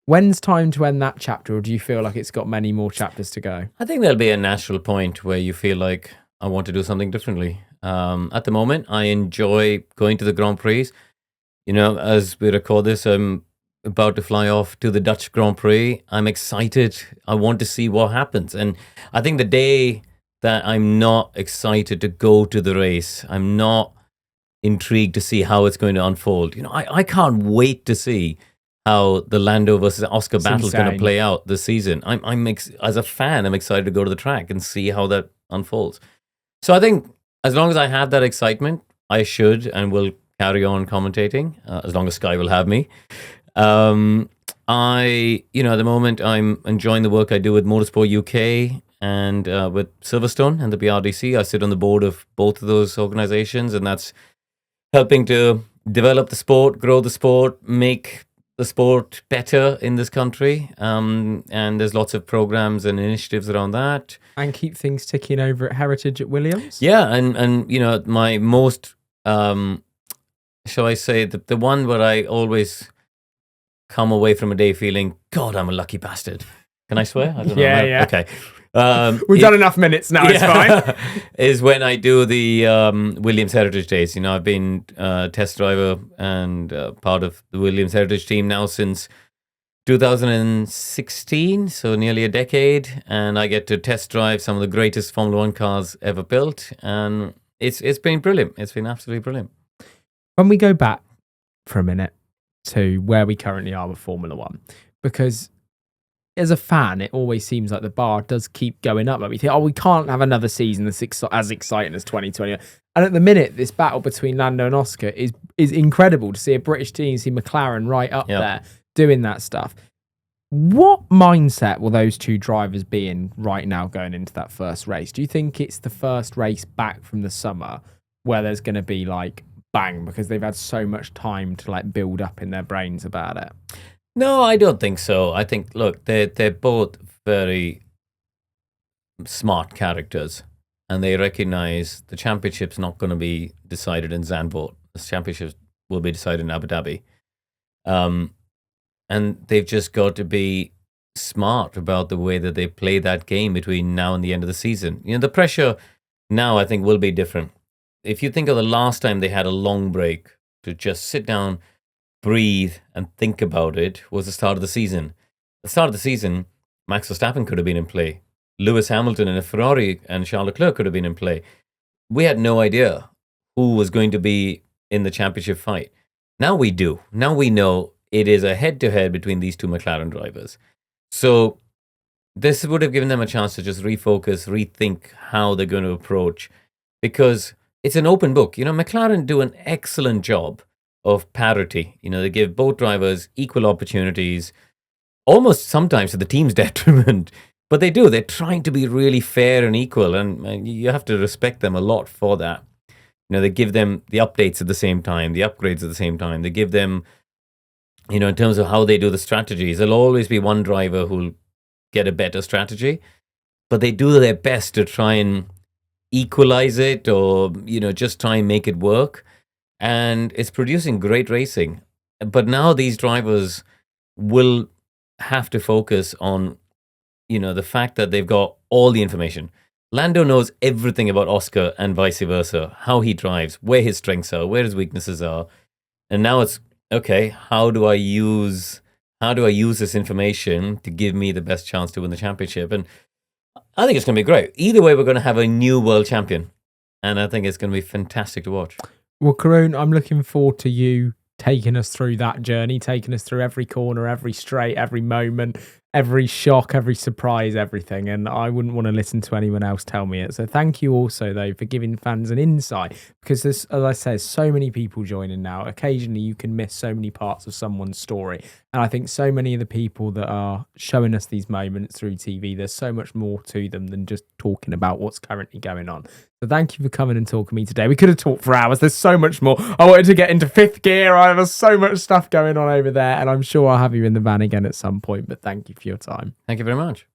when's time to end that chapter, or do you feel like it's got many more chapters to go? I think there'll be a natural point where you feel like I want to do something differently. At the moment, I enjoy going to the Grand Prix. As we record this, I'm about to fly off to the Dutch Grand Prix. I'm excited. I want to see what happens. And I think the day that I'm not excited to go to the race, I'm not intrigued to see how it's going to unfold. I can't wait to see how the Lando versus Oscar battle is going to play out this season. As a fan, I'm excited to go to the track and see how that unfolds. So I think as long as I have that excitement, I should and will carry on commentating, as long as Sky will have me. At the moment, I'm enjoying the work I do with Motorsport UK and with Silverstone and the BRDC. I sit on the board of both of those organizations, and that's helping to develop the sport, grow the sport, make the sport better in this country. And there's lots of programs and initiatives around that. And keep things ticking over at Heritage at Williams. Yeah, and my most, shall I say, the one where I always come away from a day feeling, God, I'm a lucky bastard. Can I swear? I don't know. Yeah. Okay. We've done enough minutes now, it's fine. Is when I do the Williams Heritage Days. I've been test driver and part of the Williams Heritage team now since 2016, so nearly a decade, and I get to test drive some of the greatest Formula One cars ever built, and it's been brilliant. It's been absolutely brilliant. When we go back for a minute to where we currently are with Formula One, because as a fan, it always seems like the bar does keep going up. Like we think, we can't have another season that's as exciting as 2020. And at the minute, this battle between Lando and Oscar is incredible to see a British team, see McLaren right up there doing that stuff. What mindset will those two drivers be in right now going into that first race? Do you think it's the first race back from the summer where there's going to be like bang because they've had so much time to like build up in their brains about it? No, I don't think so. I think, look, they're both very smart characters, and they recognize the championship's not going to be decided in Zandvoort. The championship will be decided in Abu Dhabi. And they've just got to be smart about the way that they play that game between now and the end of the season. The pressure now, I think, will be different. If you think of the last time they had a long break to just sit down, breathe and think about it, was the start of the season. The start of the season, Max Verstappen could have been in play. Lewis Hamilton and a Ferrari and Charles Leclerc could have been in play. We had no idea who was going to be in the championship fight. Now we do. Now we know it is a head-to-head between these two McLaren drivers. So this would have given them a chance to just refocus, rethink how they're going to approach, because it's an open book. McLaren do an excellent job of parity. They give both drivers equal opportunities, almost sometimes to the team's detriment. But they do. They're trying to be really fair and equal, and you have to respect them a lot for that. They give them the updates at the same time, the upgrades at the same time. They give them, in terms of how they do the strategies, there'll always be one driver who'll get a better strategy, but they do their best to try and equalize it or, just try and make it work. And it's producing great racing. But now these drivers will have to focus on, the fact that they've got all the information. Lando knows everything about Oscar and vice versa, how he drives, where his strengths are, where his weaknesses are. And now it's, okay, how do I use this information to give me the best chance to win the championship? And I think it's going to be great. Either way, we're going to have a new world champion. And I think it's going to be fantastic to watch. Well, Karun, I'm looking forward to you taking us through that journey, taking us through every corner, every straight, every moment, every shock, every surprise, everything. And I wouldn't want to listen to anyone else tell me it. So thank you also, though, for giving fans an insight, because there's, as I said, so many people joining now. Occasionally you can miss so many parts of someone's story. And I think so many of the people that are showing us these moments through TV, there's so much more to them than just talking about what's currently going on. So thank you for coming and talking to me today. We could have talked for hours. There's so much more. I wanted to get into fifth gear. I have so much stuff going on over there, and I'm sure I'll have you in the van again at some point. But thank you for your time. Thank you very much.